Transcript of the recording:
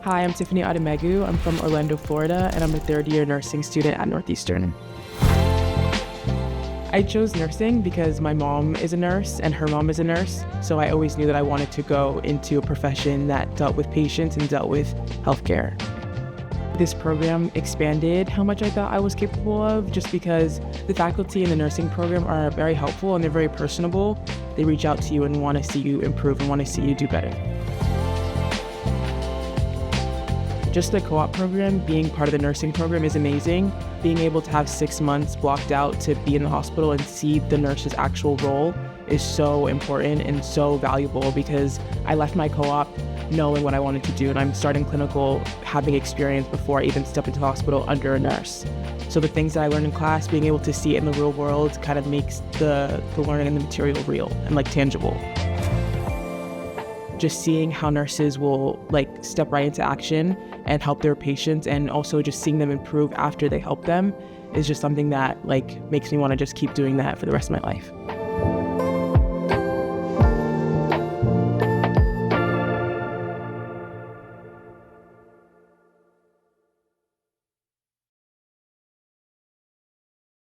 Hi, I'm Tiffany Odimegwu. I'm from Orlando, Florida, and I'm a third-year nursing student at Northeastern. I chose nursing because my mom is a nurse and her mom is a nurse, so I always knew that I wanted to go into a profession that dealt with patients and dealt with healthcare. This program expanded how much I thought I was capable of, just because the faculty in the nursing program are very helpful and they're very personable. They reach out to you and want to see you improve and want to see you do better. Just the co-op program, being part of the nursing program is amazing. Being able to have 6 months blocked out to be in the hospital and see the nurse's actual role is so important and so valuable, because I left my co-op knowing what I wanted to do, and I'm starting clinical having experience before I even step into the hospital under a nurse. So the things that I learned in class, being able to see it in the real world kind of makes the learning and the material real and tangible. Just seeing how nurses will step right into action and help their patients, and also just seeing them improve after they help them, is just something that makes me want to just keep doing that for the rest of my life.